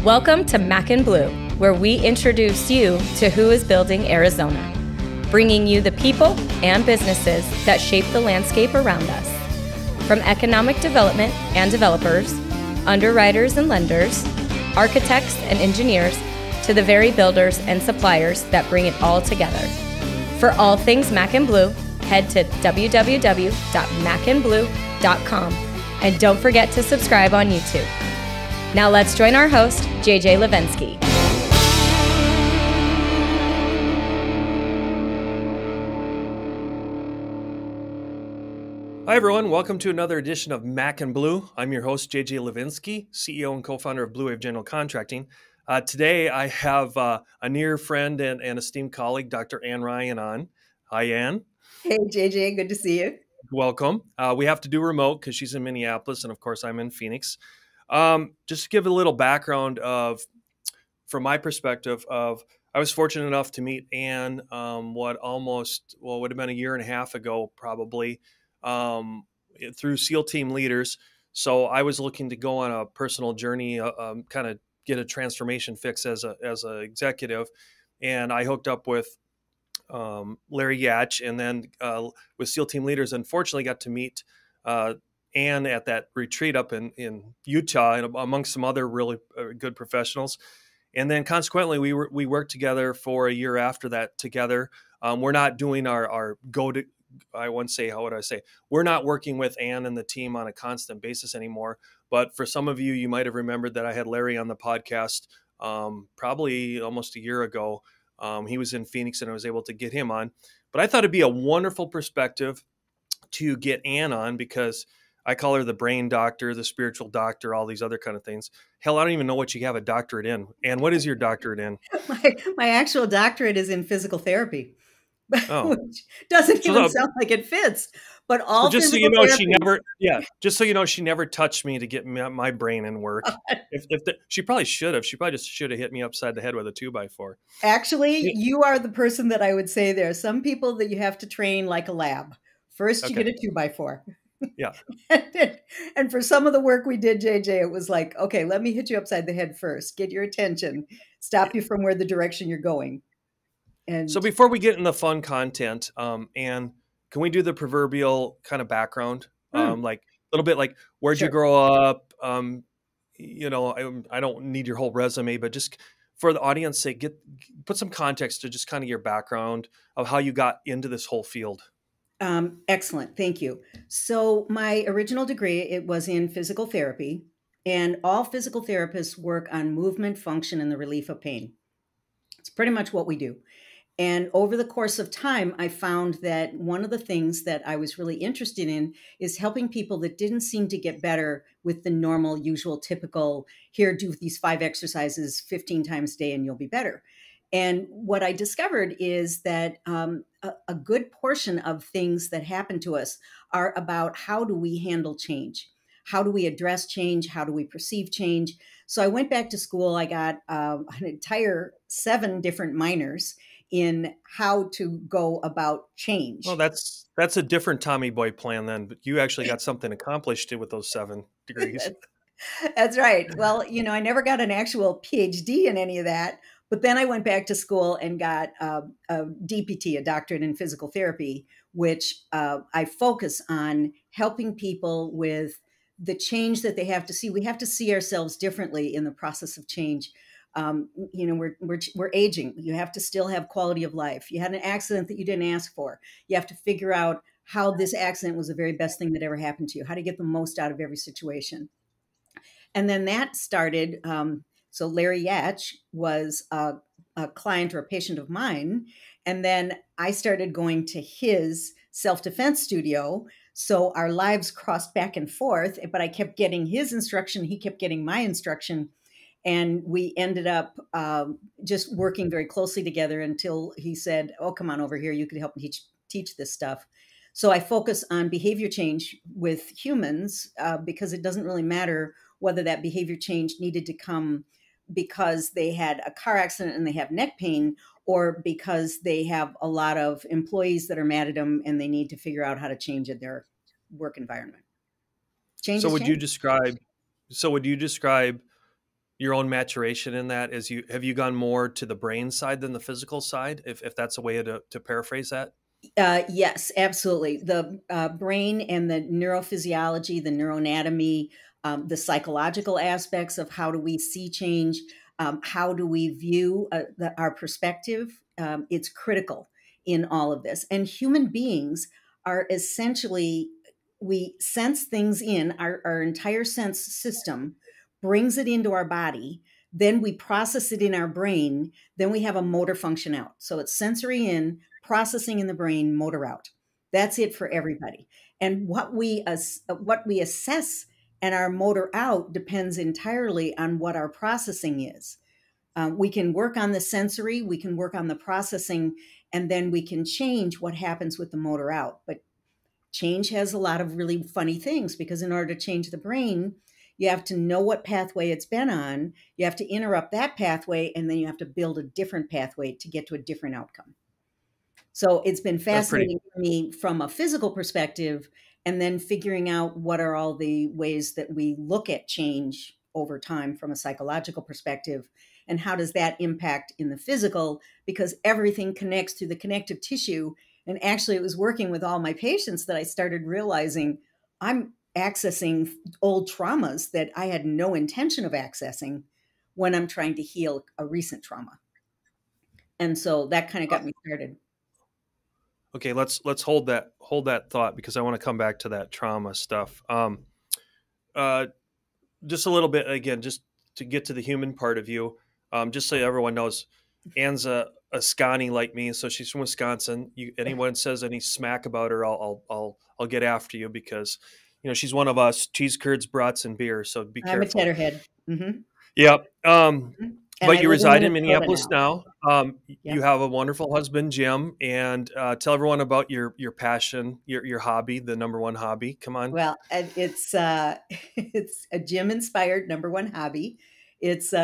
Welcome to Mac and Bleu, where we introduce you to who is building Arizona, bringing you the people and businesses that shape the landscape around us. From economic development and developers, underwriters and lenders, architects and engineers, to the very builders and suppliers that bring it all together. For all things Mac and Bleu, head to www.macandbleu.com and don't forget to subscribe on YouTube. Now let's join our host, JJ Levinsky. Hi everyone, welcome to another edition of Mac and Bleu. I'm your host, JJ Levinsky, CEO and co-founder of Bleu General Contracting. Today I have a near friend and esteemed colleague, Dr. Ann Ryan on. Hi, Ann. Hey, JJ, good to see you. Welcome. We have to do remote because she's in Minneapolis and of course I'm in Phoenix. Just to give a little background from my perspective I was fortunate enough to meet Ann, would have been a year and a half ago, probably, through SEAL team leaders. So I was looking to go on a personal journey, kind of get a transformation fix as a executive. And I hooked up with Larry Yatch, and then with SEAL team leaders, unfortunately got to meet Ann at that retreat up in Utah, and amongst some other really good professionals. And then consequently, we worked together for a year after that together. We're not doing our I won't say, how would I say? We're not working with Ann and the team on a constant basis anymore. But for some of you, you might have remembered that I had Larry on the podcast probably almost a year ago. He was in Phoenix and I was able to get him on. But I thought it'd be a wonderful perspective to get Ann on, because I call her the brain doctor, the spiritual doctor, all these other kind of things. Hell, I don't even know what you have a doctorate in. Ann, what is your doctorate in? My actual doctorate is in physical therapy, Oh. which doesn't even sound like it fits. But all just so physical you know, therapy, she never touched me to get my brain in work. She probably should have. She probably just should have hit me upside the head with a 2x4. Actually, you are the person that I would say there. Some people that you have to train like a lab. First, you get a 2x4. Yeah. And for some of the work we did, JJ, it was like, okay, let me hit you upside the head first, get your attention, stop you from where the direction you're going. And so before we get in the fun content, Ann, can we do the proverbial kind of background? Like a little bit like, where'd you grow up? I don't need your whole resume, but just for the audience sake, put some context to just kind of your background of how you got into this whole field. Excellent. Thank you. So my original degree, it was in physical therapy, and all physical therapists work on movement, function, and the relief of pain. It's pretty much what we do. And over the course of time, I found that one of the things that I was really interested in is helping people that didn't seem to get better with the normal, usual, typical, here, do these 5 exercises 15 times a day and you'll be better. And what I discovered is that a good portion of things that happen to us are about how do we handle change? How do we address change? How do we perceive change? So I went back to school. I got an entire 7 different minors in how to go about change. Well, that's a different Tommy Boy plan then, but you actually got something accomplished with those 7 degrees. That's right. Well, I never got an actual PhD in any of that. But then I went back to school and got a DPT, a doctorate in physical therapy, which I focus on helping people with the change that they have to see. We have to see ourselves differently in the process of change. We're aging. You have to still have quality of life. You had an accident that you didn't ask for. You have to figure out how this accident was the very best thing that ever happened to you, how to get the most out of every situation. And then that started. So Larry Yatch was a client or a patient of mine. And then I started going to his self-defense studio. So our lives crossed back and forth, but I kept getting his instruction. He kept getting my instruction. And we ended up just working very closely together until he said, oh, come on over here. You could help me teach this stuff. So I focus on behavior change with humans because it doesn't really matter whether that behavior change needed to come because they had a car accident and they have neck pain, or because they have a lot of employees that are mad at them and they need to figure out how to change in their work environment. So would you describe your own maturation in that? Have you gone more to the brain side than the physical side, if that's a way to paraphrase that? Yes, absolutely. The brain and the neurophysiology, the neuroanatomy, the psychological aspects of how do we see change, how do we view our perspective, it's critical in all of this. And human beings are essentially, we sense things in our entire sense system, brings it into our body. Then we process it in our brain. Then we have a motor function out. So it's sensory in, processing in the brain, motor out. That's it for everybody. And what we assess and our motor out depends entirely on what our processing is. We can work on the sensory, we can work on the processing, and then we can change what happens with the motor out. But change has a lot of really funny things, because in order to change the brain, you have to know what pathway it's been on, you have to interrupt that pathway, and then you have to build a different pathway to get to a different outcome. So it's been fascinating for me from a physical perspective, and then figuring out what are all the ways that we look at change over time from a psychological perspective, and how does that impact in the physical, because everything connects through the connective tissue. And actually, it was working with all my patients that I started realizing I'm accessing old traumas that I had no intention of accessing when I'm trying to heal a recent trauma. And so that kind of got me started. Okay, let's hold that thought, because I want to come back to that trauma stuff. Just a little bit again, just to get to the human part of you. Just so everyone knows, Anne's a Scotty like me, so she's from Wisconsin. Anyone says any smack about her, I'll get after you, because she's one of us: cheese curds, brats, and beer. So be careful. I'm a Cheddarhead. Mm-hmm. Yep. But you reside in Minnesota Minneapolis now. Yep. You have a wonderful husband, Jim, and tell everyone about your passion, your hobby, the number one hobby. Come on. Well, it's a Jim inspired number one hobby. It's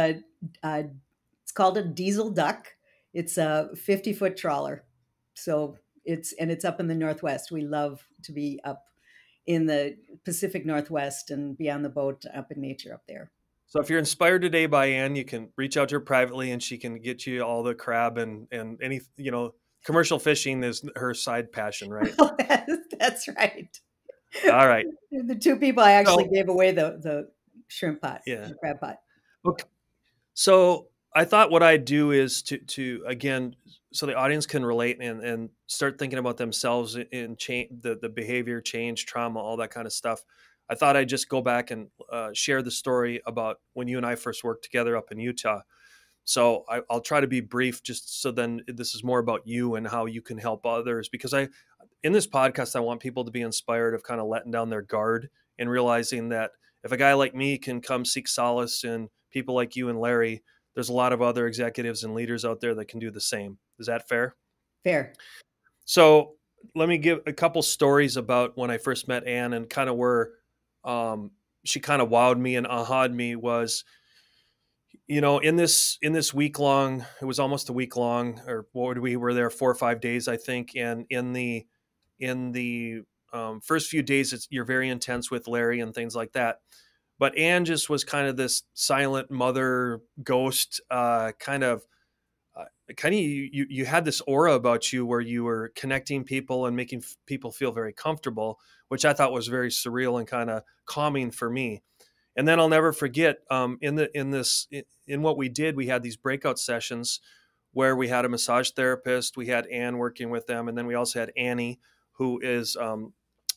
called a diesel duck. It's a 50-foot trawler. So it's up in the Northwest. We love to be up in the Pacific Northwest and be on the boat up in nature up there. So if you're inspired today by Anne, you can reach out to her privately, and she can get you all the crab and any, commercial fishing is her side passion, right? Oh, that's right. All right. The two people I actually gave away the shrimp pot, the crab pot. Okay. So I thought what I'd do is to again, so the audience can relate and start thinking about themselves in change, the behavior change, trauma, all that kind of stuff. I thought I'd just go back and share the story about when you and I first worked together up in Utah. So I'll try to be brief, just so then this is more about you and how you can help others. Because in this podcast, I want people to be inspired of kind of letting down their guard and realizing that if a guy like me can come seek solace in people like you and Larry, there's a lot of other executives and leaders out there that can do the same. Is that fair? Fair. So let me give a couple stories about when I first met Anne, and kind of where she kind of wowed me and aha'd me was, in this week long, it was almost a week long, or we were there 4 or 5 days, I think. And in the first few days, you're very intense with Larry and things like that. But Anne just was kind of this silent mother ghost, you had this aura about you where you were connecting people and making people feel very comfortable, which I thought was very surreal and kind of calming for me. And then I'll never forget, in what we did, we had these breakout sessions where we had a massage therapist, we had Anne working with them, and then we also had Annie, who is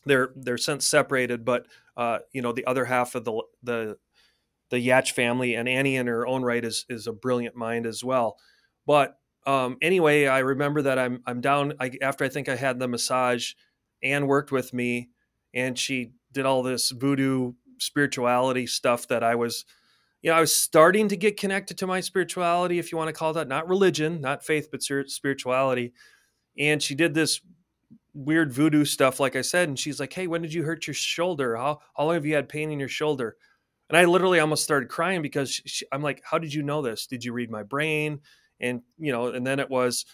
they're since separated, but the other half of the Yatch family, and Annie in her own right is a brilliant mind as well. But anyway, I remember that I'm down after I think I had the massage. Anne worked with me, and she did all this voodoo spirituality stuff that I was starting to get connected to my spirituality, if you want to call that, not religion, not faith, but spirituality. And she did this weird voodoo stuff, like I said, and she's like, "Hey, when did you hurt your shoulder? How long have you had pain in your shoulder?" And I literally almost started crying, because I'm like, "How did you know this? Did you read my brain?" And, and then it was,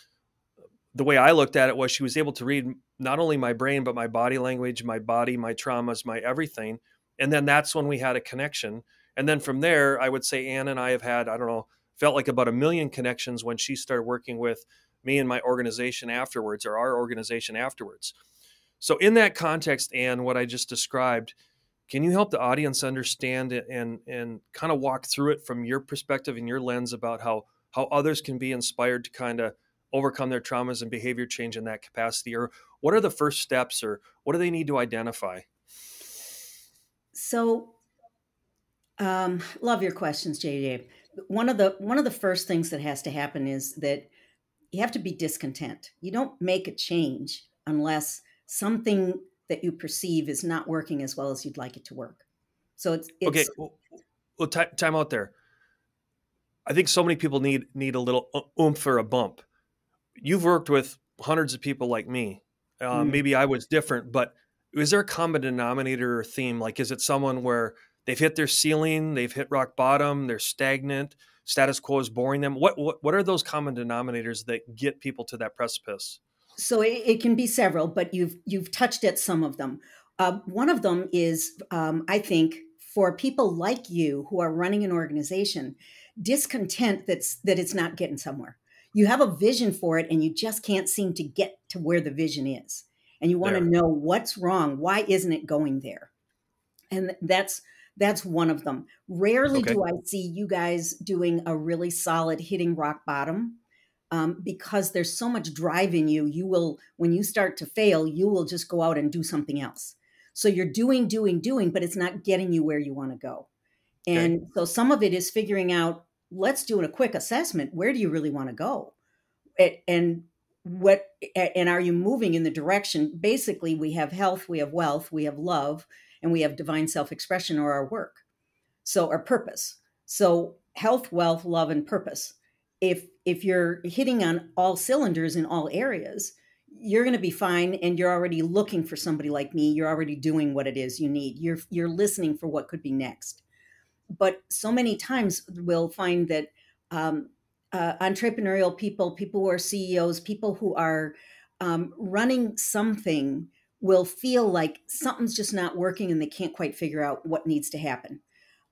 the way I looked at it was, she was able to read not only my brain, but my body language, my body, my traumas, my everything. And then that's when we had a connection. And then from there, I would say Ann and I have had, I don't know, felt like about 1 million connections when she started working with me and my organization afterwards, or our organization afterwards. So in that context, Ann, what I just described, can you help the audience understand it and kind of walk through it from your perspective and your lens about how others can be inspired to kind of overcome their traumas and behavior change in that capacity? Or what are the first steps, or what do they need to identify? So, love your questions, JJ. One of the first things that has to happen is that you have to be discontent. You don't make a change unless something that you perceive is not working as well as you'd like it to work. So Okay, it's well, time out there. I think so many people need a little oomph or a bump. You've worked with hundreds of people like me. mm, Maybe I was different, but is there a common denominator or theme? Like, is it someone where they've hit their ceiling, they've hit rock bottom, they're stagnant, status quo is boring them? What are those common denominators that get people to that precipice? so it can be several, but you've touched at some of them. One of them is, I think, for people like you who are running an organization, discontent that it's not getting somewhere. You have a vision for it, and you just can't seem to get to where the vision is, and you want to There. know what's wrong. Why isn't it going there? And that's one of them. Rarely Okay. do I see you guys doing a really solid hitting rock bottom, because there's so much drive in you. You will, when you start to fail, you will just go out and do something else. So you're doing, but it's not getting you where you want to go. Okay. And so some of it is figuring out, let's do a quick assessment. Where do you really want to go? And what, and are you moving in the direction? Basically, we have health, we have wealth, we have love, and we have divine self-expression, or our work. So our purpose. So health, wealth, love, and purpose. If you're hitting on all cylinders in all areas, you're going to be fine, and you're already looking for somebody like me. You're already doing what it is you need. You're listening for what could be next. But so many times we'll find that, entrepreneurial people, people who are CEOs, people who are, running something, will feel like something's just not working, and they can't quite figure out what needs to happen.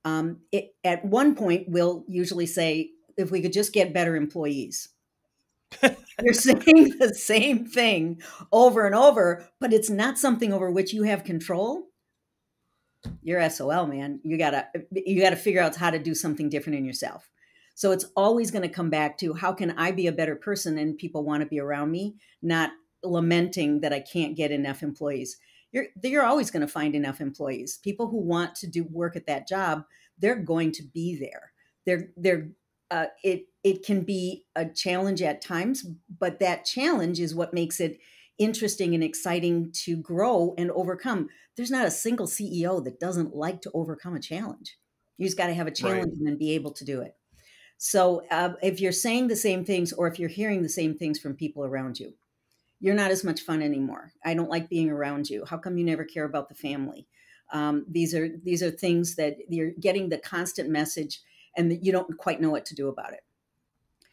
At one point, we'll usually say, if we could just get better employees. You're saying the same thing over and over, but it's not something over which you have control. You're SOL, man. You gotta figure out how to do something different in yourself. So it's always going to come back to, how can I be a better person and people want to be around me, not lamenting that I can't get enough employees. You're always going to find enough employees. People who want to do work at that job, they're going to be there. It can be a challenge at times, but that challenge is what makes it interesting and exciting to grow and overcome. There's not a single CEO that doesn't like to overcome a challenge. You just got to have a Right. challenge and then be able to do it. So if you're saying the same things, or if you're hearing the same things from people around you, you're not as much fun anymore. I don't like being around you. How come you never care about the family? These are things that you're getting the constant message, and that you don't quite know what to do about it.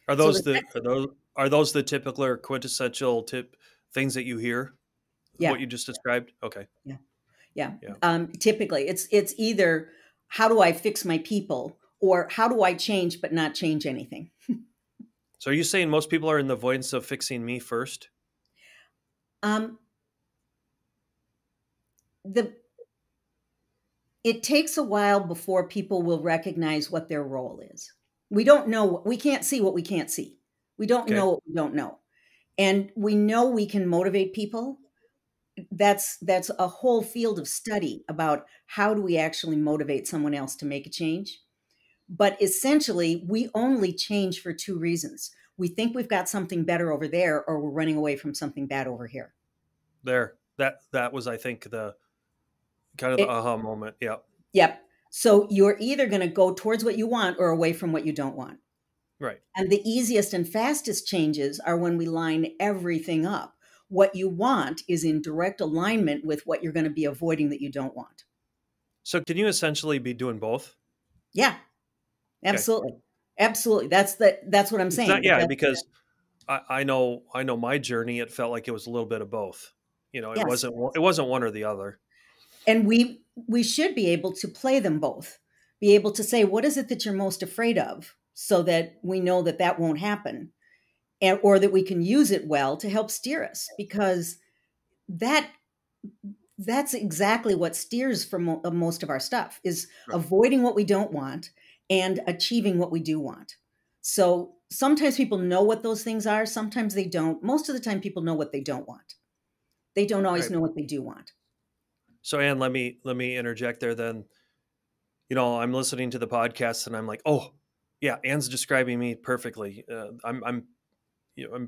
Are So those the are those the typical or quintessential things that you hear? yeah, What you just described? Okay. yeah, yeah. Yeah. Typically, it's either, how do I fix my people, or how do I change but not change anything? So are you saying most people are in the avoidance of fixing me first? Um, the It takes a while before people will recognize what their role is. We don't know. We can't see what we can't see. We don't Okay. know what we don't know. And we know we can motivate people. That's a whole field of study about, how do we actually motivate someone else to make a change. But essentially, we only change for two reasons. We think we've got something better over there, or we're running away from something bad over here. There. That was, I think, the kind of the It, aha moment. Yeah. yep. So you're either going to go towards what you want, or away from what you don't want. Right. And the easiest and fastest changes are when we line everything up. What you want is in direct alignment with what you're going to be avoiding that you don't want. So can you essentially be doing both? Yeah, Okay. absolutely. Absolutely. That's what I'm It's saying. not, yeah, because I know my journey, it felt like it was a little bit of both. It Yes. wasn't one or the other. And we should be able to play them both. be able to say, what is it that you're most afraid of, so that we know that that won't happen, and or that we can use it well to help steer us, because that that's exactly what steers for most of our stuff, is Right. avoiding what we don't want and achieving what we do want. So sometimes people know what those things are, sometimes they don't. Most of the time people know what they don't want. They don't always Right. know what they do want. So, Ann, let me interject there. Then, I'm listening to the podcast, and I'm like, oh, yeah, Ann's describing me perfectly. I'm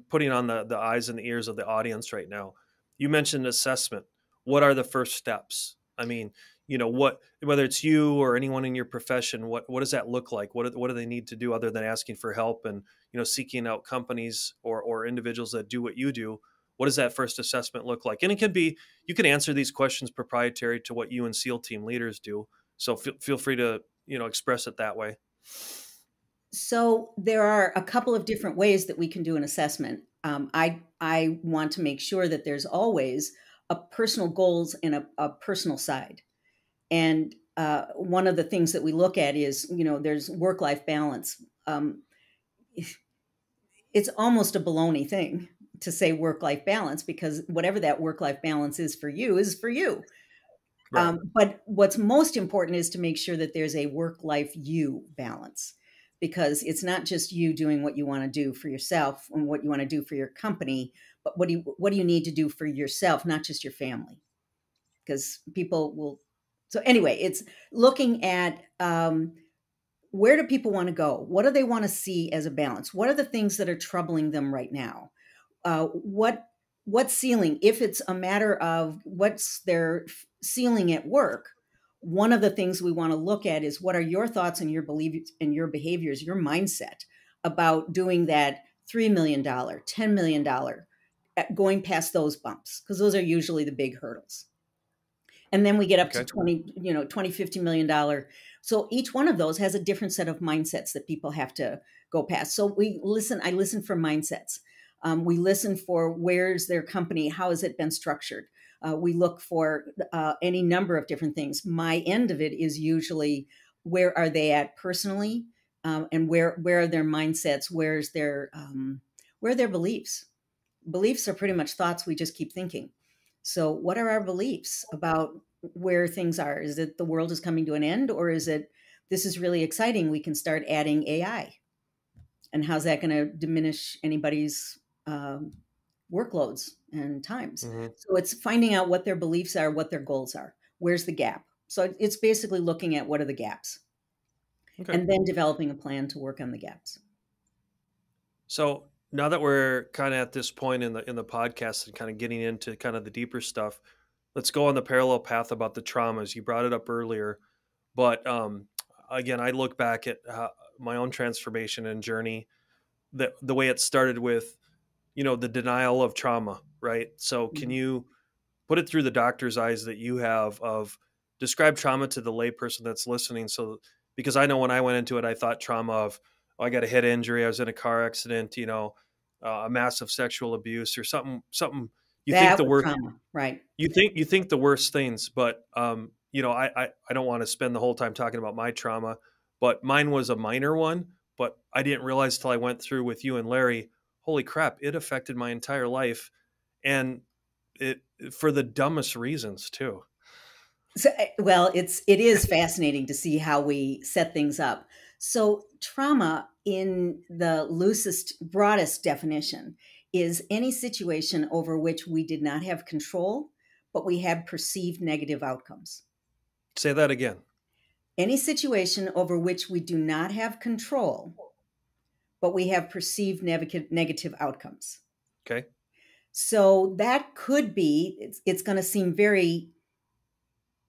putting on the eyes and the ears of the audience right now. You mentioned assessment. What are the first steps? I mean, whether it's you or anyone in your profession, what does that look like? What do they need to do other than asking for help and seeking out companies or individuals that do what you do? What does that first assessment look like? And it can be, you can answer these questions proprietary to what you and SEAL team leaders do. So feel free to express it that way. So there are a couple of different ways that we can do an assessment. I want to make sure that there's always a personal goals and a personal side. And one of the things that we look at is, there's work-life balance. It's almost a baloney thing to say work-life balance, because whatever that work-life balance is for you is for you. Right. But what's most important is to make sure that there's a work-life you balance, because it's not just you doing what you want to do for yourself and what you want to do for your company, but what do you need to do for yourself, not just your family, because people will. So anyway, it's looking at where do people want to go? What do they want to see as a balance? What are the things that are troubling them right now? What ceiling, if it's a matter of what's their ceiling at work, one of the things we want to look at is, what are your thoughts and your beliefs and your behaviors, your mindset about doing that $3 million, $10 million, going past those bumps, because those are usually the big hurdles. And then we get up to 20, 50 million dollar. So each one of those has a different set of mindsets that people have to go past. So I listen for mindsets. We listen for, where's their company? How has it been structured? We look for any number of different things. My end of it is usually, where are they at personally? And where are their mindsets? Where are their beliefs? Beliefs are pretty much thoughts we just keep thinking. So what are our beliefs about where things are? Is it the world is coming to an end, or is it, this is really exciting, we can start adding AI? And how's that going to diminish anybody's workloads and times? Mm-hmm. So it's finding out what their beliefs are, what their goals are. Where's the gap? So it's basically looking at, what are the gaps? Okay. And then developing a plan to work on the gaps. So now that we're kind of at this point in the podcast and kind of getting into kind of the deeper stuff, let's go on the parallel path about the traumas. You brought it up earlier, but again, I look back at my own transformation and journey, the way it started with, the denial of trauma, right? So can you put it through the doctor's eyes that you have of describe trauma to the layperson that's listening? So, because I know when I went into it, I thought trauma of, I got a head injury, I was in a car accident, a massive sexual abuse or something you that think the worst trauma, right? You think the worst things, but I don't want to spend the whole time talking about my trauma, but mine was a minor one, but I didn't realize till I went through with you and Larry, holy crap, it affected my entire life, and it for the dumbest reasons too. So, well, it is fascinating to see how we set things up. So trauma, in the loosest, broadest definition, is any situation over which we did not have control, but we had perceived negative outcomes. Say that again. Any situation over which we do not have control, but we have perceived negative outcomes. Okay. So that could be, it's going to seem very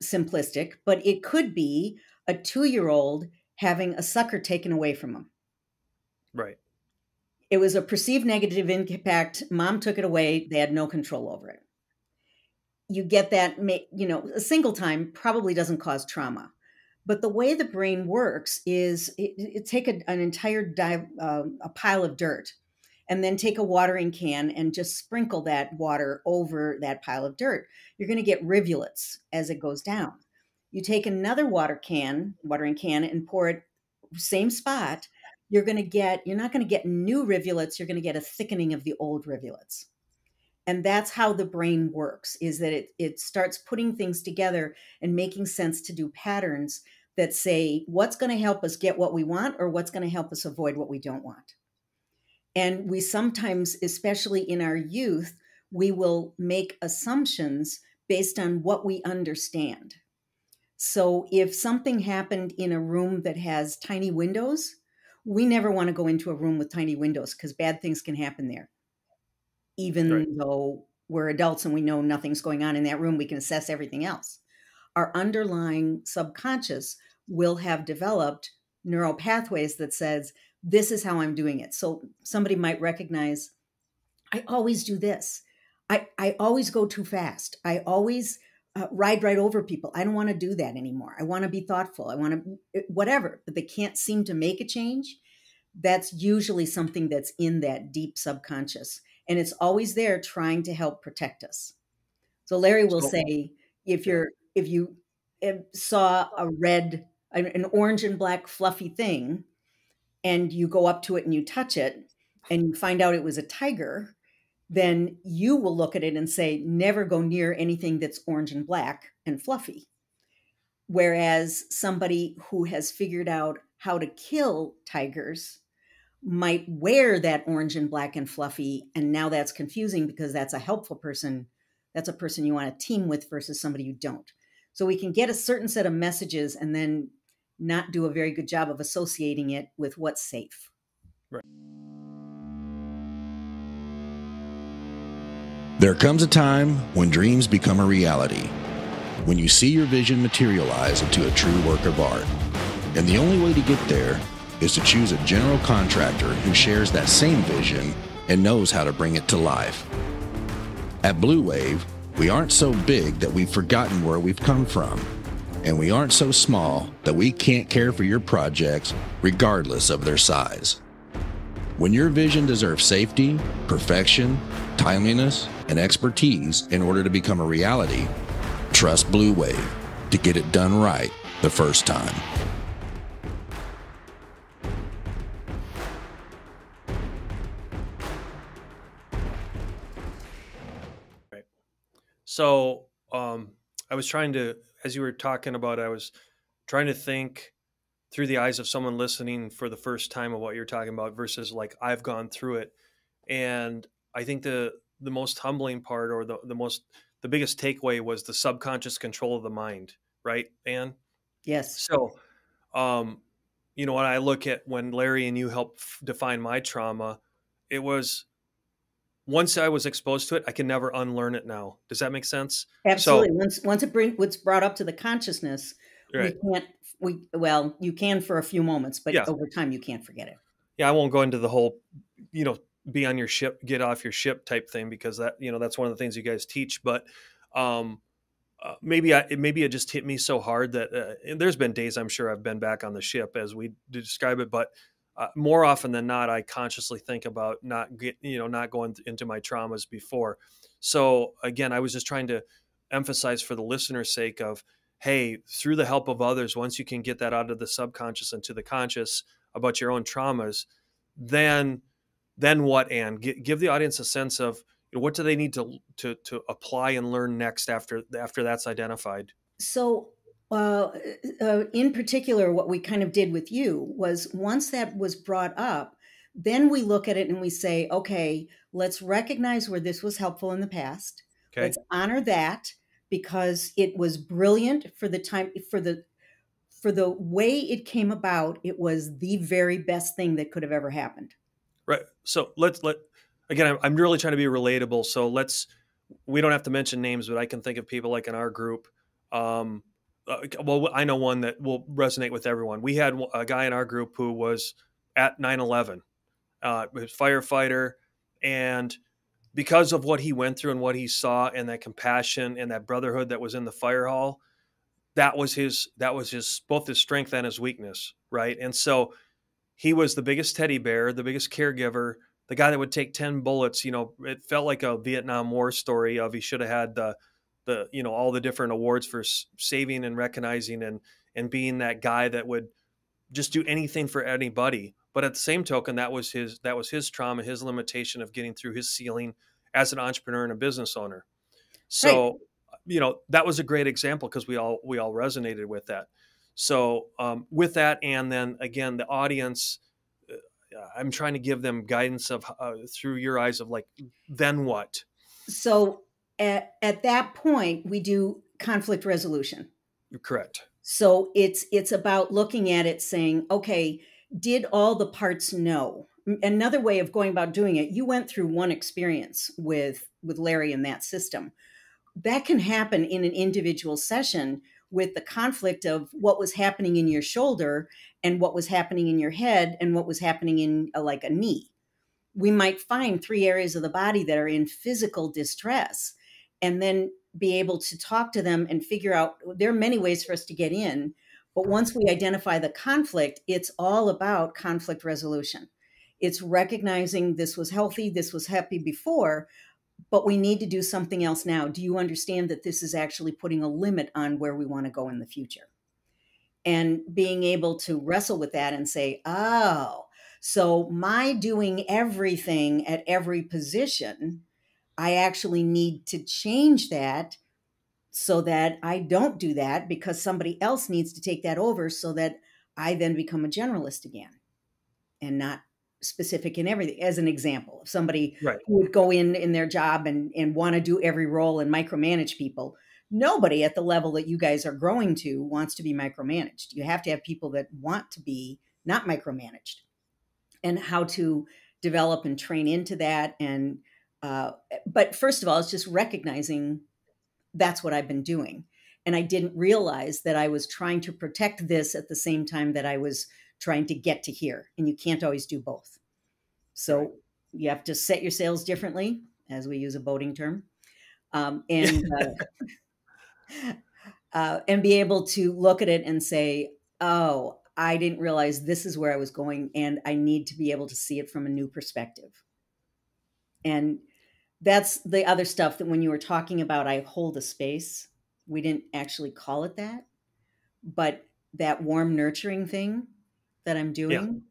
simplistic, but it could be a 2-year-old having a sucker taken away from him. Right. It was a perceived negative impact. Mom took it away. They had no control over it. You get that, a single time probably doesn't cause trauma. But the way the brain works is it take an entire a pile of dirt, and then take a watering can and just sprinkle that water over that pile of dirt. You're going to get rivulets as it goes down. You take another watering can, and pour it same spot. You're not going to get new rivulets. You're going to get a thickening of the old rivulets. And that's how the brain works, is that it starts putting things together and making sense to do patterns that say what's going to help us get what we want or what's going to help us avoid what we don't want. And we sometimes, especially in our youth, we will make assumptions based on what we understand. So if something happened in a room that has tiny windows, we never want to go into a room with tiny windows because bad things can happen there. Even though we're adults and we know nothing's going on in that room, we can assess everything else. Our underlying subconscious will have developed neural pathways that says, this is how I'm doing it. So somebody might recognize, I always do this. I always go too fast. I always ride right over people. I don't want to do that anymore. I want to be thoughtful. I want to, whatever, but they can't seem to make a change. That's usually something that's in that deep subconscious. And it's always there trying to help protect us. So Larry will say, if you saw an orange and black fluffy thing, and you go up to it and you touch it, and you find out it was a tiger, then you will look at it and say, never go near anything that's orange and black and fluffy. Whereas somebody who has figured out how to kill tigers might wear that orange and black and fluffy. And now that's confusing because that's a helpful person. That's a person you want to team with versus somebody you don't. So we can get a certain set of messages and then not do a very good job of associating it with what's safe. Right. There comes a time when dreams become a reality, when you see your vision materialize into a true work of art. And the only way to get there is to choose a general contractor who shares that same vision and knows how to bring it to life. At Blue Wave, we aren't so big that we've forgotten where we've come from, and we aren't so small that we can't care for your projects regardless of their size. When your vision deserves safety, perfection, timeliness, and expertise in order to become a reality, trust Blue Wave to get it done right the first time. So I was trying to, as you were talking about, I was trying to think through the eyes of someone listening for the first time of what you're talking about versus like I've gone through it. And I think the most humbling part or the biggest takeaway was the subconscious control of the mind, right, Anne? Yes. So, when I look at when Larry and you helped define my trauma, it was, once I was exposed to it, I can never unlearn it now. Does that make sense? Absolutely. Once what's brought up to the consciousness, right. You can for a few moments, but over time you can't forget it. Yeah, I won't go into the whole, be on your ship, get off your ship type thing, because that, that's one of the things you guys teach. But maybe it just hit me so hard that there's been days I'm sure I've been back on the ship as we describe it, but more often than not, I consciously think about not going into my traumas before. So again, I was just trying to emphasize for the listener's sake of, hey, through the help of others, once you can get that out of the subconscious into the conscious about your own traumas, then what, Anne? Give the audience a sense of what do they need to apply and learn next after that's identified. So in particular, what we kind of did with you was once that was brought up, then we look at it and we say, okay, let's recognize where this was helpful in the past. Okay. Let's honor that because it was brilliant for the time, for the way it came about. It was the very best thing that could have ever happened. Right. So again, I'm really trying to be relatable. So we don't have to mention names, but I can think of people like in our group. Well, I know one that will resonate with everyone. We had a guy in our group who was at 9/11, was firefighter, and because of what he went through and what he saw and that compassion and that brotherhood that was in the fire hall, that was his both his strength and his weakness, right? And so he was the biggest teddy bear, the biggest caregiver, the guy that would take 10 bullets. It felt like a Vietnam War story of he should have had the all the different awards for saving and recognizing and being that guy that would just do anything for anybody. But at the same token, that was his trauma, his limitation of getting through his ceiling as an entrepreneur and a business owner. So, right. That was a great example because we all resonated with that. So with that, and then again, the audience, I'm trying to give them guidance of through your eyes of like, then what? So at that point, we do conflict resolution. You're correct. So it's about looking at it saying, okay, did all the parts know? Another way of going about doing it, you went through one experience with Larry in that system. That can happen in an individual session with the conflict of what was happening in your shoulder and what was happening in your head and what was happening in like a knee. We might find 3 areas of the body that are in physical distress and then be able to talk to them and figure out there are many ways for us to get in. But once we identify the conflict, it's all about conflict resolution. It's recognizing this was healthy, this was happy before, but we need to do something else now. Do you understand that this is actually putting a limit on where we want to go in the future? And being able to wrestle with that and say, oh, so my doing everything at every position, I actually need to change that so that I don't do that because somebody else needs to take that over so that I then become a generalist again and not specific in everything. As an example of somebody right. who would go in their job and want to do every role and micromanage people. Nobody at the level that you guys are growing to wants to be micromanaged. You have to have people that want to be not micromanaged, and how to develop and train into that. And but first of all, it's just recognizing that's what I've been doing. And I didn't realize that I was trying to protect this at the same time that I was trying to get to here. And you can't always do both. So right. You have to set your sails differently, as we use a boating term, and be able to look at it and say, oh, I didn't realize this is where I was going, and I need to be able to see it from a new perspective. And that's the other stuff that when you were talking about, I hold a space, we didn't actually call it that, but that warm nurturing thing that I'm doing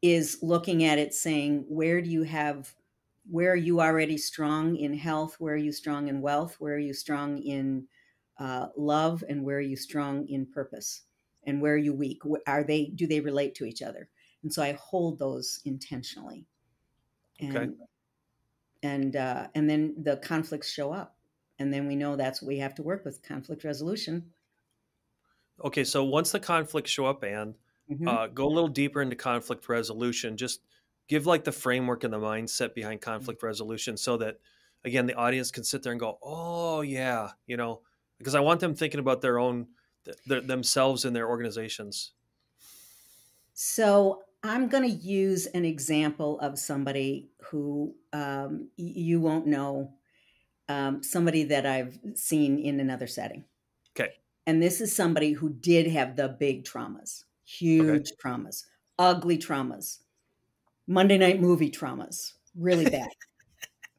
is looking at it saying, where are you already strong in health? Where are you strong in wealth? Where are you strong in love? And where are you strong in purpose? And where are you weak? Do they relate to each other? And so I hold those intentionally. And, and then the conflicts show up. And then we know that's what we have to work with, conflict resolution. Okay, so once the conflicts show up, Anne, go a little deeper into conflict resolution. Just give like the framework and the mindset behind conflict resolution so that, again, the audience can sit there and go, oh, yeah, because I want them thinking about their own, themselves and their organizations. So I'm going to use an example of somebody who you won't know, somebody that I've seen in another setting. Okay. And this is somebody who did have the big traumas, huge traumas, ugly traumas, Monday night movie traumas, really bad,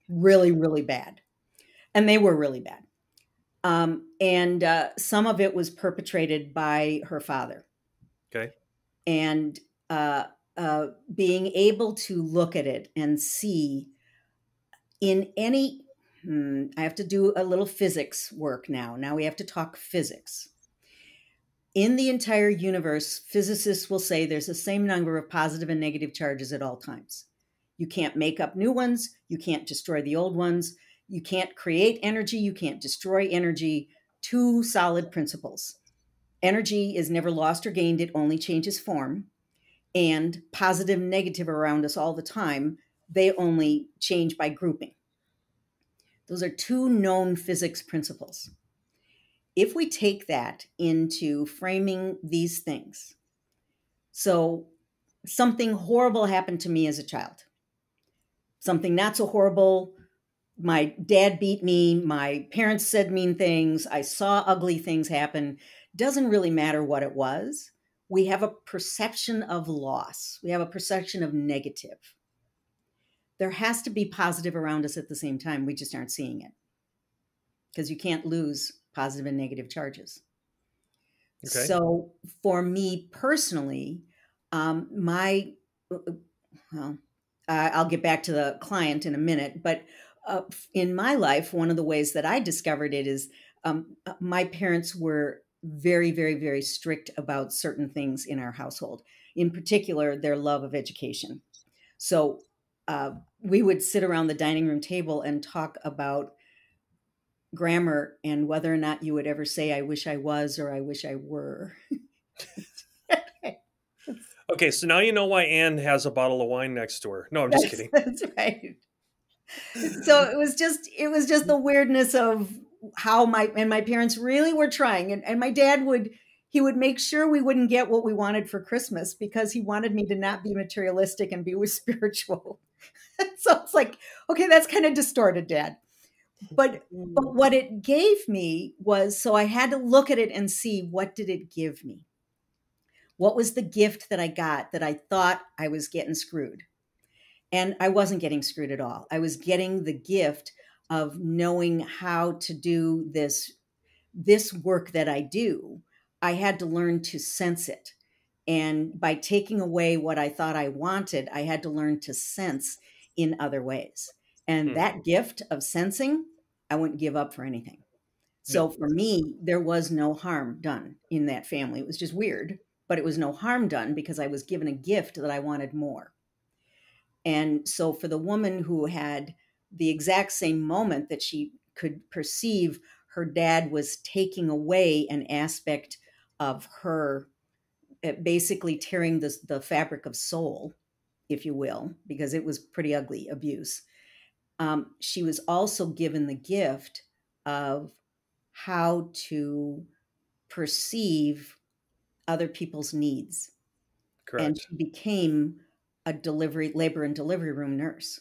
really, really bad. And they were really bad. And some of it was perpetrated by her father. Okay. And being able to look at it and see in any, I have to do a little physics work now. Now we have to talk physics. In the entire universe, physicists will say there's the same number of positive and negative charges at all times. You can't make up new ones. You can't destroy the old ones. You can't create energy. You can't destroy energy. 2 solid principles. Energy is never lost or gained. It only changes form. And positive and negative around us all the time, they only change by grouping. Those are 2 known physics principles. If we take that into framing these things, so something horrible happened to me as a child, something not so horrible, my dad beat me, my parents said mean things, I saw ugly things happen, doesn't really matter what it was. We have a perception of loss. We have a perception of negative. There has to be positive around us at the same time. We just aren't seeing it. because you can't lose positive and negative charges. Okay. So for me personally, I'll get back to the client in a minute, but in my life, one of the ways that I discovered it is my parents were very, very, very strict about certain things in our household, in particular, their love of education. So we would sit around the dining room table and talk about grammar and whether or not you would ever say, I wish I was, or I wish I were. Okay, so now you know why Anne has a bottle of wine next to her. No, I'm just kidding. That's right. So it was just the weirdness of how my parents really were trying. And my dad would make sure we wouldn't get what we wanted for Christmas because he wanted me to not be materialistic and be spiritual. So it's like, okay, that's kind of distorted, Dad. But what it gave me was, so I had to look at it and see, what did it give me? What was the gift that I got that I thought I was getting screwed? And I wasn't getting screwed at all. I was getting the gift of knowing how to do this work that I do. I had to learn to sense it. And by taking away what I thought I wanted, I had to learn to sense in other ways. And that gift of sensing, I wouldn't give up for anything. So for me, there was no harm done in that family. It was just weird, but it was no harm done because I was given a gift that I wanted more. And so for the woman who had the exact same moment that she could perceive her dad was taking away an aspect of her, basically tearing the fabric of soul, if you will, because it was pretty ugly abuse. She was also given the gift of how to perceive other people's needs. Correct. And she became a labor and delivery room nurse.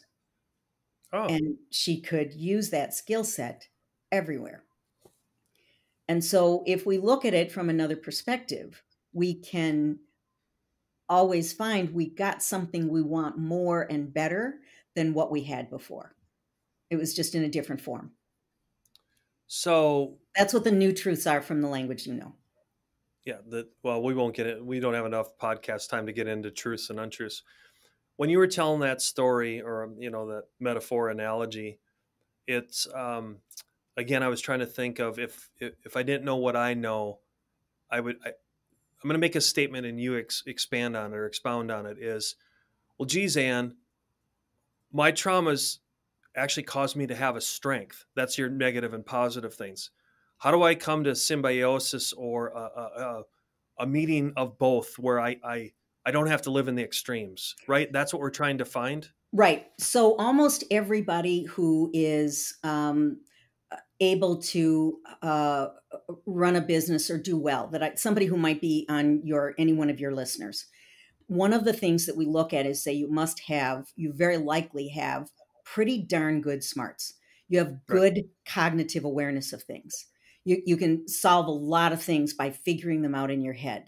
Oh. And she could use that skill set everywhere. And so if we look at it from another perspective, we can always find we got something we want more and better than what we had before. It was just in a different form. So that's what the new truths are from the language, Yeah. Well, we won't get it. We don't have enough podcast time to get into truths and untruths. When you were telling that story, or, that metaphor analogy, it's, again, I was trying to think of if I didn't know what I know, I'm going to make a statement and you expand on it or expound on it is, well, geez, Anne, my traumas actually caused me to have a strength. That's your negative and positive things. How do I come to symbiosis or a meeting of both where I don't have to live in the extremes, right? That's what we're trying to find. Right. So almost everybody who is able to run a business or do well, somebody who might be on any one of your listeners, one of the things that we look at is say you very likely have pretty darn good smarts. You have good cognitive awareness of things. You can solve a lot of things by figuring them out in your head.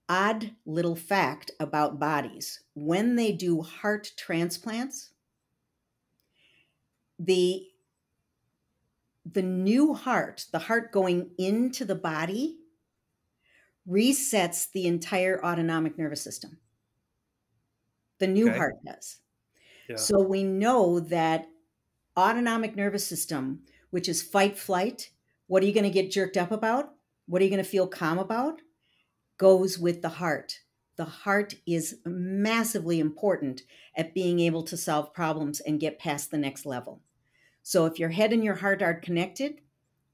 Odd little fact about bodies: when they do heart transplants, the new heart, the heart going into the body, resets the entire autonomic nervous system. The new heart does. Yeah. So we know that autonomic nervous system, which is fight, flight, what are you going to get jerked up about? What are you going to feel calm about? Goes with the heart. The heart is massively important at being able to solve problems and get past the next level. So if your head and your heart are connected,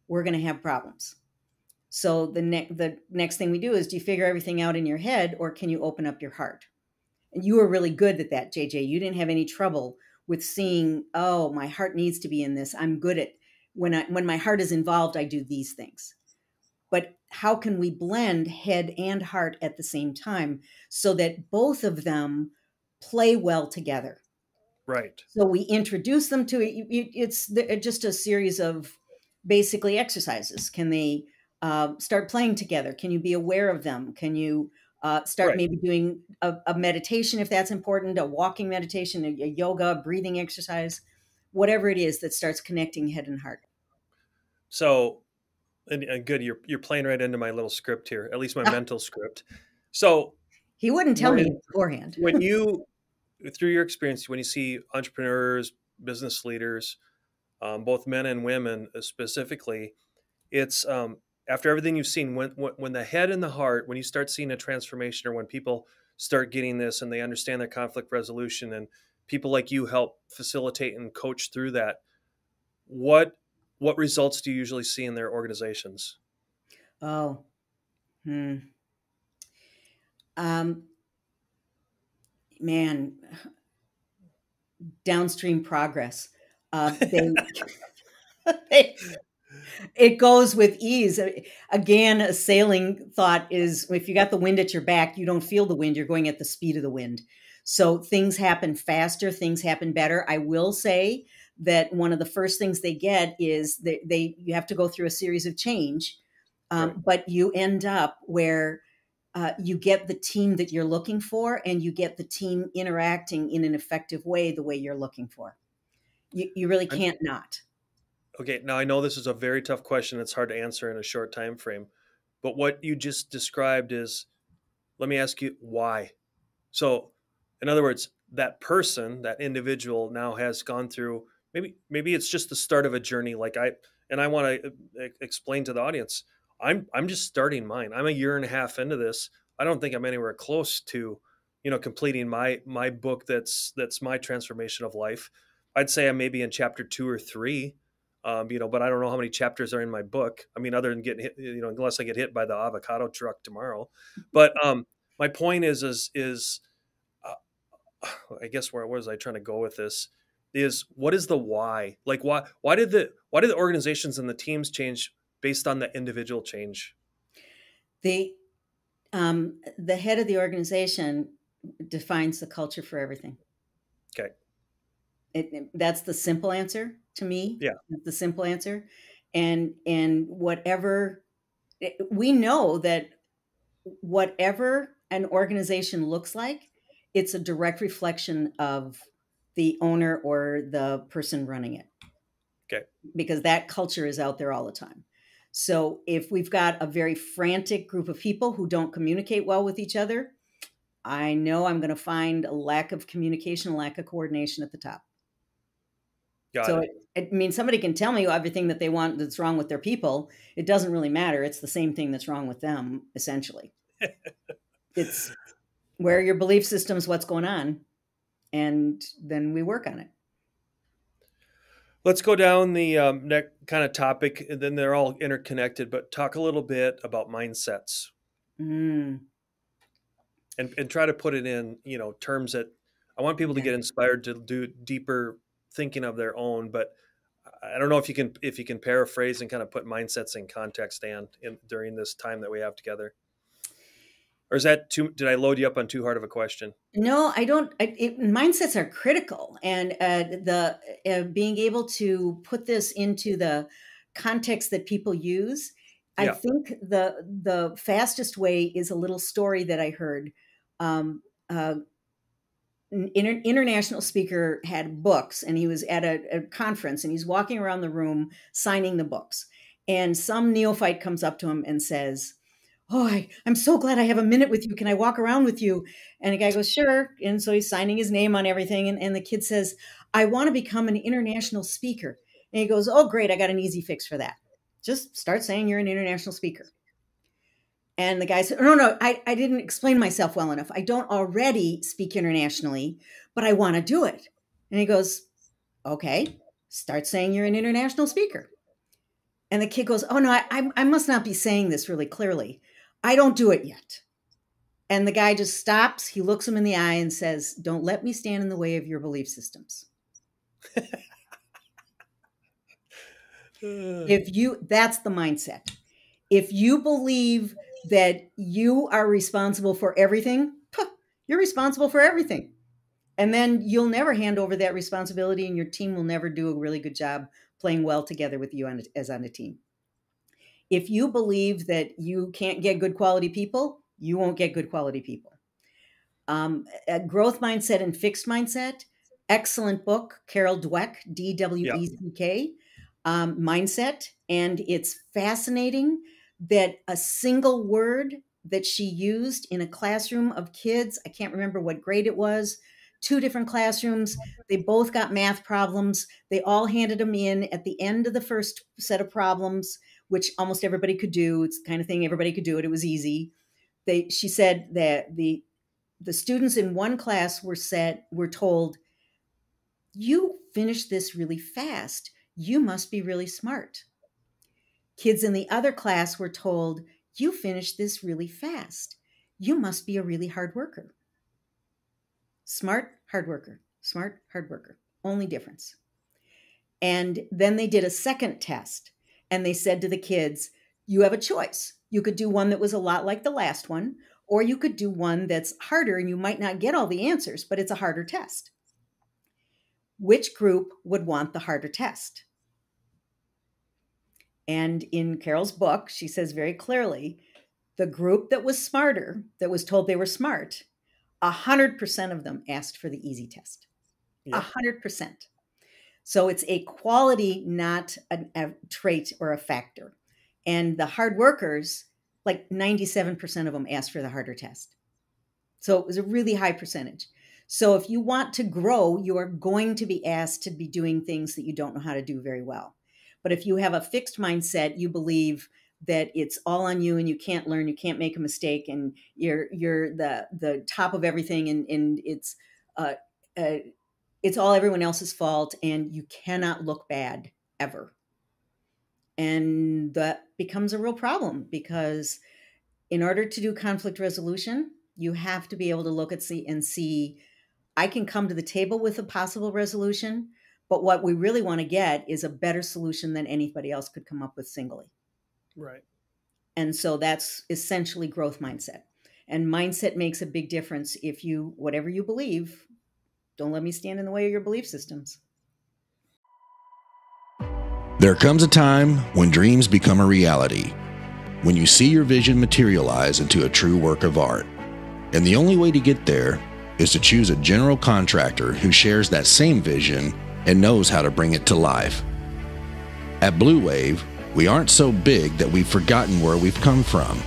we're going to have problems. So the next thing we do is, do you figure everything out in your head, or can you open up your heart? And you were really good at that, JJ. You didn't have any trouble with seeing, oh, my heart needs to be in this. I'm good at when my heart is involved, I do these things. But how can we blend head and heart at the same time so that both of them play well together? Right. So we introduce them to it. It's just a series of basically exercises. Can they start playing together? Can you be aware of them? Can you start maybe doing a meditation if that's important, a walking meditation, a yoga, breathing exercise? whatever it is that starts connecting head and heart. So, and good, you're playing right into my little script here, at least my mental script. So He wouldn't tell me beforehand. when you, through your experience, when you see entrepreneurs, business leaders, both men and women specifically, it's after everything you've seen, when the head and the heart, when you start seeing a transformation, or when people start getting this and they understand their conflict resolution, and people like you help facilitate and coach through that, what results do you usually see in their organizations? Oh, man, downstream progress. It goes with ease. Again, a sailing thought is, if you got the wind at your back, you don't feel the wind. You're going at the speed of the wind. So things happen faster, things happen better. I will say that one of the first things they get is you have to go through a series of change, Right. but you end up where you get the team that you're looking for, and you get the team interacting in an effective way, the way you're looking for. You really can't not. Okay, now I know this is a very tough question. It's hard to answer in a short time frame, but what you just described is, let me ask you, why? So, in other words, that person, that individual now has gone through, maybe it's just the start of a journey. I want to explain to the audience, I'm just starting mine. I'm a year and a half into this. I don't think I'm anywhere close to, completing my book that's my transformation of life. I'd say I'm maybe in chapter 2 or 3. But I don't know how many chapters are in my book. I mean, other than getting hit, unless I get hit by the avocado truck tomorrow. But my point is I guess where was I trying to go with this? Is what is the why? Like why did the organizations and the teams change based on the individual change? The head of the organization defines the culture for everything. Okay. That's the simple answer to me. Yeah. The simple answer. And whatever, we know that whatever an organization looks like, it's a direct reflection of the owner or the person running it. Okay. Because that culture is out there all the time. So if we've got a very frantic group of people who don't communicate well with each other, I know I'm going to find a lack of communication, lack of coordination at the top. Got it. I mean, somebody can tell me everything that they want that's wrong with their people. It doesn't really matter. It's the same thing that's wrong with them, essentially. It's where your belief system's what's going on, and then we work on it. Let's go down the next kind of topic, and then they're all interconnected, but talk a little bit about mindsets. And try to put it in, terms that I want people to get inspired to do deeper thinking of their own. But I don't know if you can paraphrase and kind of put mindsets in context, Dan, during this time that we have together. Or is that did I load you up on too hard of a question? No, I don't. Mindsets are critical, and being able to put this into the context that people use. Yeah. I think the fastest way is a little story that I heard. An international speaker had books, and he was at a conference, and he's walking around the room signing the books. And some neophyte comes up to him and says, "Oh, I'm so glad I have a minute with you. Can I walk around with you?" And the guy goes, "Sure." And so he's signing his name on everything. And the kid says, "I want to become an international speaker." And he goes, "Oh, great. I got an easy fix for that. Just start saying you're an international speaker." And the guy said, No, I didn't explain myself well enough. I don't already speak internationally, but I want to do it. And he goes, "Okay, start saying you're an international speaker." And the kid goes, "Oh, no, I must not be saying this really clearly. I don't do it yet." And the guy just stops. He looks him in the eye and says, "Don't let me stand in the way of your belief systems." That's the mindset. If you believe that you are responsible for everything, you're responsible for everything. And then you'll never hand over that responsibility, and your team will never do a really good job playing well together with you as on a team. If you believe that you can't get good quality people, you won't get good quality people. A growth mindset and fixed mindset, Excellent book, Carol Dweck, Dweck, Mindset. And it's fascinating that a single word that she used in a classroom of kids, I can't remember what grade it was, 2 different classrooms, they both got math problems. They all handed them in at the end of the first set of problems, which almost everybody could do. It's the kind of thing everybody could do it. It was easy. She said that the students in one class were told, you finished this really fast. You must be really smart. Kids in the other class were told, you finished this really fast. You must be a really hard worker. Smart, hard worker. Smart, hard worker. Only difference. And then they did a second test, and they said to the kids, you have a choice. You could do one that was a lot like the last one, or you could do one that's harder and you might not get all the answers, but it's a harder test. Which group would want the harder test? And in Carol's book, she says very clearly, the group that was smarter, that was told they were smart, 100% of them asked for the easy test. 100%. So it's a quality, not a trait or a factor. And the hard workers, like 97% of them asked for the harder test. So it was a really high percentage. So if you want to grow, you are going to be asked to be doing things that you don't know how to do very well. But if you have a fixed mindset, you believe that it's all on you and you can't learn, you can't make a mistake, and you're the top of everything, and it's all everyone else's fault, and you cannot look bad ever. And that becomes a real problem, because in order to do conflict resolution, you have to be able to look at and see, I can come to the table with a possible resolution, but what we really want to get is a better solution than anybody else could come up with singly. Right. And so that's essentially growth mindset. And mindset makes a big difference. If you, whatever you believe, don't let me stand in the way of your belief systems. There comes a time when dreams become a reality, when you see your vision materialize into a true work of art. And the only way to get there is to choose a general contractor who shares that same vision and knows how to bring it to life. At Blue Wave, we aren't so big that we've forgotten where we've come from,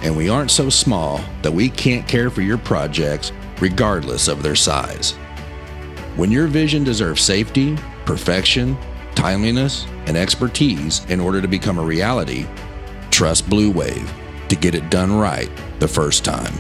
and we aren't so small that we can't care for your projects regardless of their size. When your vision deserves safety, perfection, timeliness, and expertise in order to become a reality, trust Blue Wave to get it done right the first time.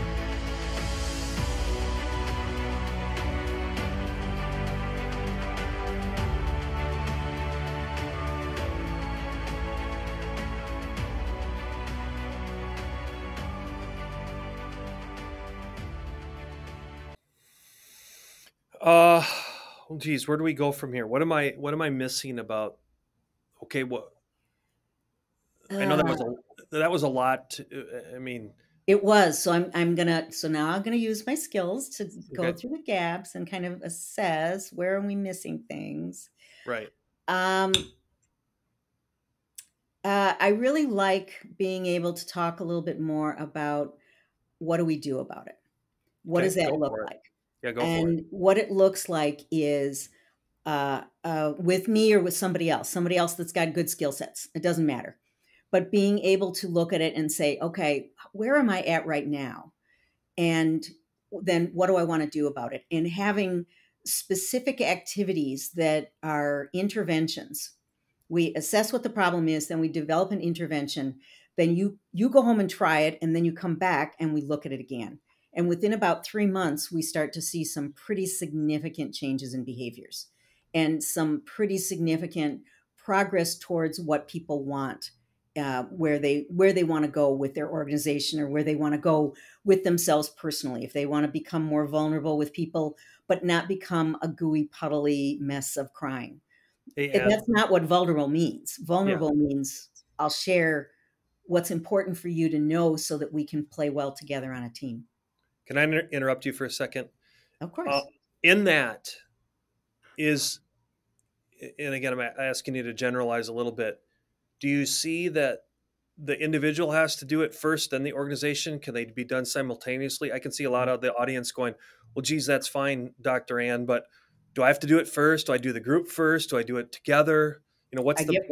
Geez, where do we go from here? What am I missing about? Okay, what? I know that was a lot. I mean, it was. So now I'm gonna use my skills to go through the gaps and kind of assess where are we missing things. Right. I really like being able to talk a little bit more about what do we do about it? What does that look like? Yeah, go for it. And what it looks like is with me or with somebody else that's got good skill sets. It doesn't matter. But being able to look at it and say, okay, where am I at right now? And then what do I want to do about it? And having specific activities that are interventions. We assess what the problem is, then we develop an intervention. Then you go home and try it, and then you come back and we look at it again. And within about 3 months, we start to see some pretty significant changes in behaviors and some pretty significant progress towards what people want, where they want to go with their organization or where they want to go with themselves personally. If they want to become more vulnerable with people, but not become a gooey, puddly mess of crying. That's not what vulnerable means. Vulnerable means I'll share what's important for you to know so that we can play well together on a team. Can I interrupt you for a second? Of course. In that is, and again, I'm asking you to generalize a little bit. Do you see that the individual has to do it first, then the organization? Can they be done simultaneously? I can see a lot of the audience going, well, geez, that's fine, Dr. Ann, but do I have to do it first? Do I do the group first? Do I do it together? You know, I get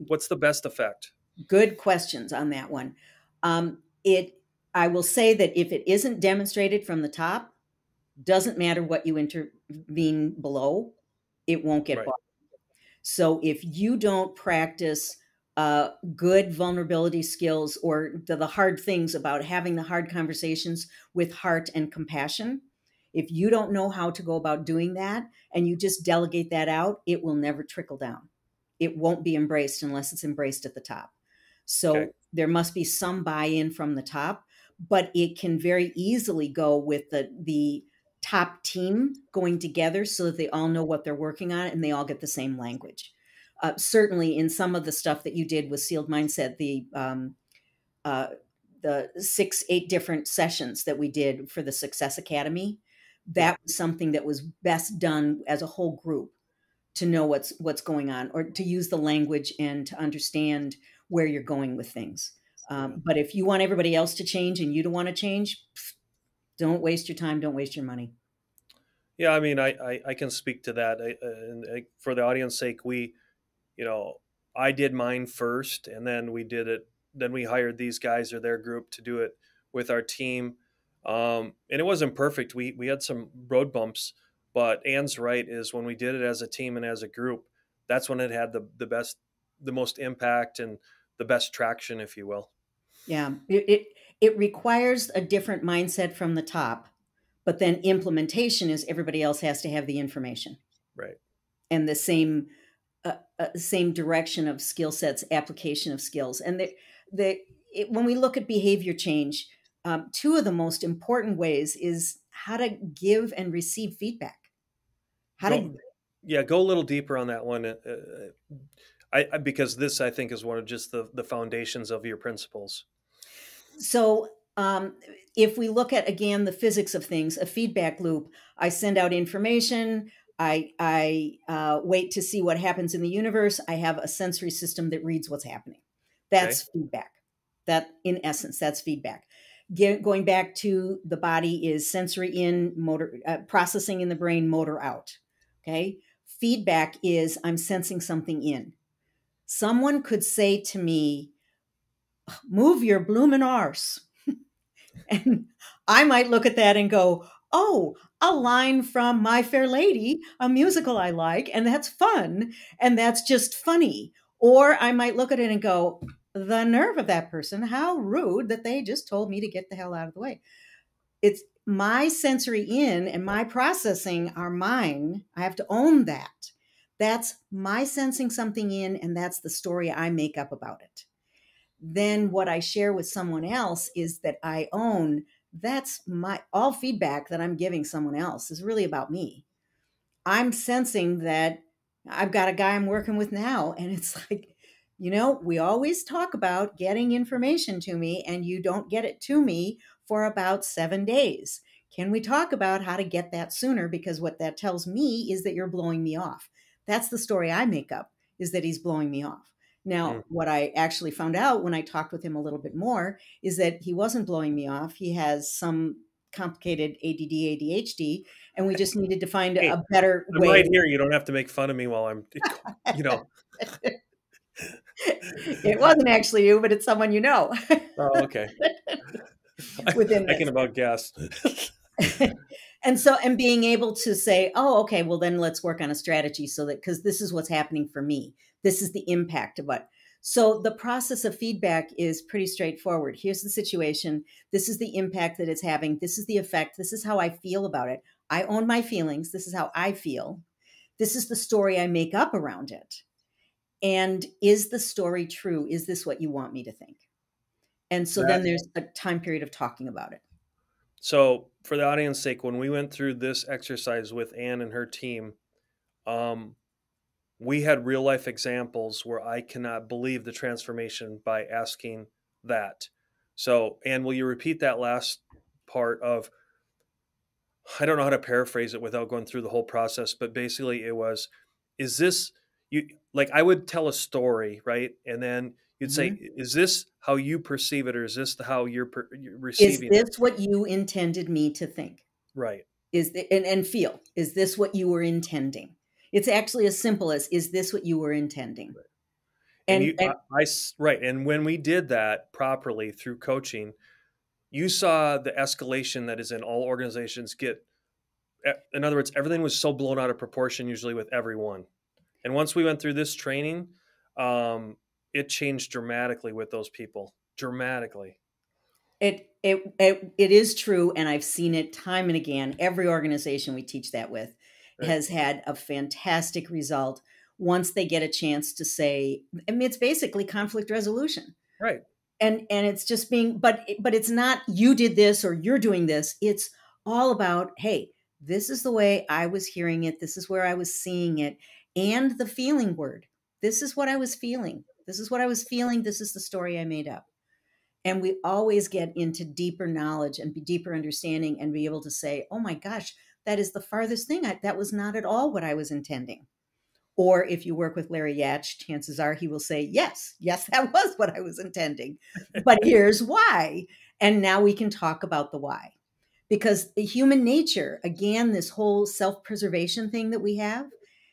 what's the best effect? good questions on that one. I will say that if it isn't demonstrated from the top, doesn't matter what you intervene below, it won't get Right. bought. So if you don't practice good vulnerability skills or the hard things about having the hard conversations with heart and compassion, if you don't know how to go about doing that and you just delegate that out, it will never trickle down. It won't be embraced unless it's embraced at the top. So Okay. there must be some buy-in from the top, but it can very easily go with the top team going together so that they all know what they're working on and they all get the same language. Certainly in some of the stuff that you did with Sealed Mindset, the 6-8 different sessions that we did for the Success Academy, that was something that was best done as a whole group to know what's going on, or to use the language and to understand where you're going with things. But if you want everybody else to change and you don't want to change, don't waste your time, don't waste your money. Yeah, I mean, I can speak to that. For the audience sake, I did mine first, and then we did it. Then we hired these guys or their group to do it with our team, and it wasn't perfect. We had some road bumps, but Ann's right, is when we did it as a team and as a group, that's when it had the most impact and the best traction, if you will. Yeah, it requires a different mindset from the top, but then implementation is everybody else has to have the information, Right. and the same direction of skill sets, application of skills. And when we look at behavior change, two of the most important ways is how to give and receive feedback. Go a little deeper on that one. Because this, I think, is one of just the foundations of your principles. So if we look at, again, the physics of things, a feedback loop, I send out information, I wait to see what happens in the universe. I have a sensory system that reads what's happening. That's feedback. That, in essence, that's feedback. Going back to the body is sensory in, motor processing in the brain, motor out. Okay. Feedback is I'm sensing something in. Someone could say to me, move your bloomin' arse. And I might look at that and go, oh, a line from My Fair Lady, a musical I like, and that's fun, and that's just funny. Or I might look at it and go, the nerve of that person, how rude that they just told me to get the hell out of the way. It's my sensory in and my processing are mine. I have to own that. That's my sensing something in, and that's the story I make up about it. Then what I share with someone else is that I own, that's all feedback that I'm giving someone else is really about me. I'm sensing that I've got a guy I'm working with now, and it's like, we always talk about getting information to me, and you don't get it to me for about 7 days. Can we talk about how to get that sooner? Because what that tells me is that you're blowing me off. That's the story I make up, is that he's blowing me off. Now, what I actually found out when I talked with him a little bit more is that he wasn't blowing me off. He has some complicated ADD, ADHD, and we just needed to find a better way. I'm right here. You don't have to make fun of me while I'm, It wasn't actually you, but it's someone you know. Oh, okay. I can about guess. And being able to say, oh, okay, well then let's work on a strategy so that, because this is what's happening for me. This is the impact of what. So the process of feedback is pretty straightforward. Here's the situation. This is the impact that it's having. This is the effect. This is how I feel about it. I own my feelings. This is how I feel. This is the story I make up around it. And is the story true? Is this what you want me to think? And so then there's a time period of talking about it. So for the audience's sake, when we went through this exercise with Ann and her team, we had real life examples where I cannot believe the transformation by asking that. So, Ann, will you repeat that last part of, I don't know how to paraphrase it without going through the whole process, but basically it was, is this, I would tell a story, right? And then you'd say, is this how you perceive it, or is this how you're receiving it? Is this what you intended me to think? Right. and feel, is this what you were intending? It's actually as simple as, is this what you were intending? And right. And when we did that properly through coaching, you saw the escalation that is in all organizations in other words, everything was so blown out of proportion, usually with everyone. And once we went through this training, it changed dramatically with those people, dramatically. It is true. And I've seen it time and again. Every organization we teach that with has had a fantastic result once they get a chance to say, I mean, it's basically conflict resolution. Right. And it's just being, but it's not you did this or you're doing this. It's all about, hey, this is the way I was hearing it. This is where I was seeing it. And the feeling word. This is what I was feeling. This is what I was feeling. This is the story I made up. And we always get into deeper knowledge and deeper understanding and be able to say, oh my gosh, that is the farthest thing. That was not at all what I was intending. Or if you work with Larry Yatch, chances are he will say, yes, that was what I was intending. But here's why. And now we can talk about the why. Because the human nature, again, this whole self-preservation thing that we have,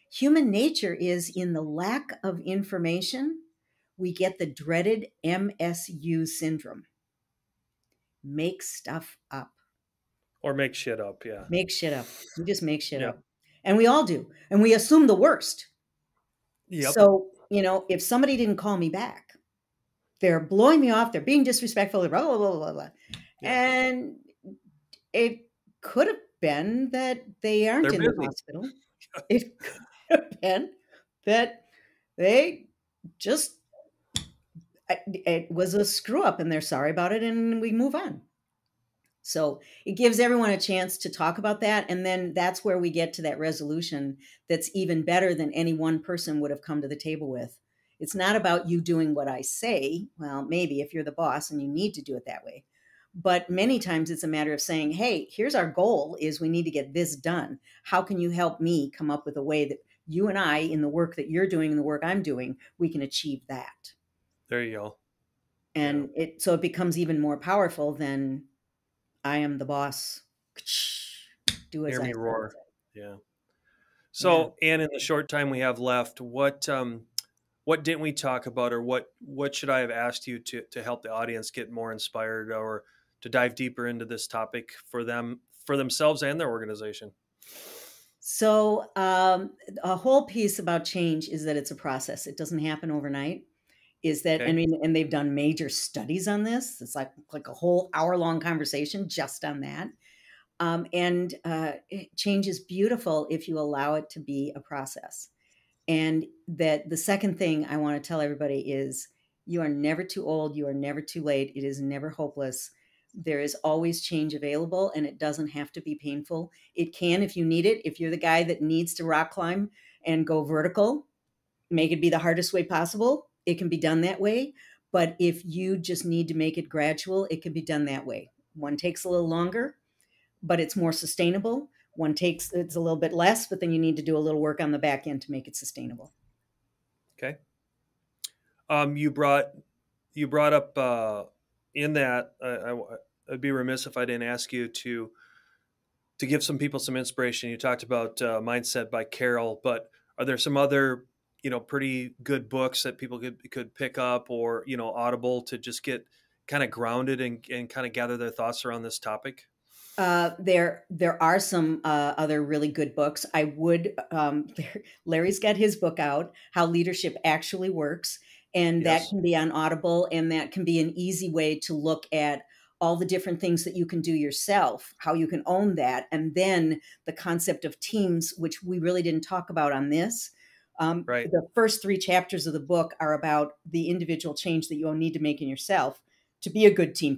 human nature is in the lack of information, we get the dreaded MSU syndrome. Make stuff up. Or make shit up, yeah. Make shit up. We just make shit up. And we all do. And we assume the worst. Yep. So, if somebody didn't call me back, they're blowing me off, they're being disrespectful, blah, blah, blah, blah, blah. Yeah. And it could have been that they aren't in the hospital. It could have been that they just, it was a screw up and they're sorry about it and we move on. So it gives everyone a chance to talk about that. And then that's where we get to that resolution that's even better than any one person would have come to the table with. It's not about you doing what I say. Well, maybe if you're the boss and you need to do it that way. But many times it's a matter of saying, hey, here's our goal is we need to get this done. How can you help me come up with a way that you and I, in the work that you're doing and the work I'm doing, we can achieve that? There you go. And so it becomes even more powerful than I am the boss. Do as Hear I me roar. Yeah. So, Ann, in the short time we have left, what didn't we talk about, or what should I have asked you to help the audience get more inspired or to dive deeper into this topic for themselves and their organization? So, a whole piece about change is that it's a process. It doesn't happen overnight. And they've done major studies on this. It's like a whole hour-long conversation just on that. Change is beautiful if you allow it to be a process. And that the second thing I want to tell everybody is you are never too old. You are never too late. It is never hopeless. There is always change available, and it doesn't have to be painful. It can if you need it. If you're the guy that needs to rock climb and go vertical, make it be the hardest way possible. It can be done that way. But if you just need to make it gradual, it can be done that way. One takes a little longer, but it's more sustainable. It's a little bit less, but then you need to do a little work on the back end to make it sustainable. Okay. You brought up in that I'd be remiss if I didn't ask you to give some people some inspiration. You talked about Mindset by Carol, but are there some other pretty good books that people could pick up, or Audible, to just get kind of grounded and kind of gather their thoughts around this topic? There are some other really good books. I would, Larry's got his book out, How Leadership Actually Works, and that can be on Audible, and that can be an easy way to look at all the different things that you can do yourself, how you can own that, and then the concept of teams, which we really didn't talk about on this. Right. The first 3 chapters of the book are about the individual change that you'll need to make in yourself to be a good team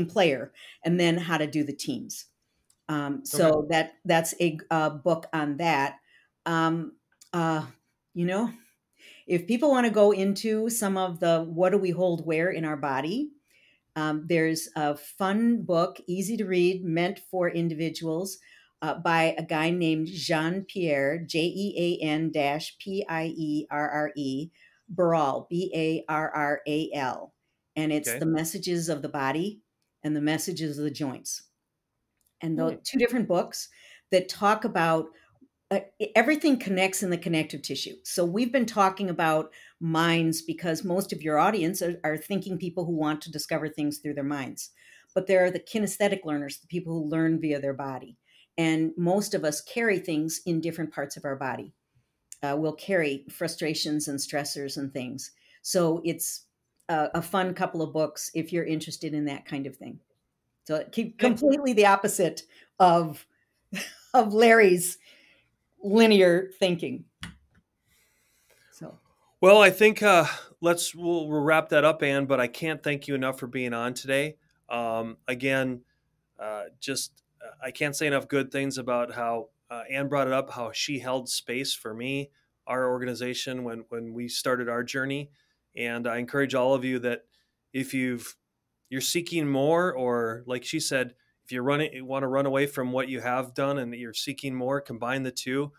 player, and then how to do the teams. So that's a book on that. If people want to go into some of the what do we hold where in our body, there's a fun book, easy to read, meant for individuals, by a guy named Jean-Pierre, Jean-Pierre, Barral, Barral. And it's the messages of the body and the messages of the joints. And those two different books that talk about everything connects in the connective tissue. So we've been talking about minds because most of your audience are thinking people who want to discover things through their minds. But there are the kinesthetic learners, the people who learn via their body. And most of us carry things in different parts of our body. We'll carry frustrations and stressors and things. So it's a fun couple of books if you're interested in that kind of thing. So completely the opposite of Larry's linear thinking. So, well, I think we'll wrap that up, Ann. But I can't thank you enough for being on today. Again, I can't say enough good things about how Ann brought it up, how she held space for me, our organization when we started our journey. And I encourage all of you that if you're seeking more, or like she said, if you want to run away from what you have done and you're seeking more, combine the two.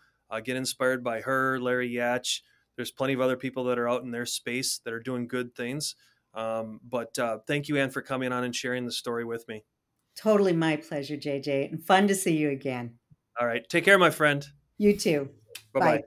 Get inspired by her, Larry Yatch. There's plenty of other people that are out in their space that are doing good things. But thank you, Ann, for coming on and sharing the story with me. Totally my pleasure, JJ, and fun to see you again. All right. Take care, my friend. You too. Bye-bye. Bye.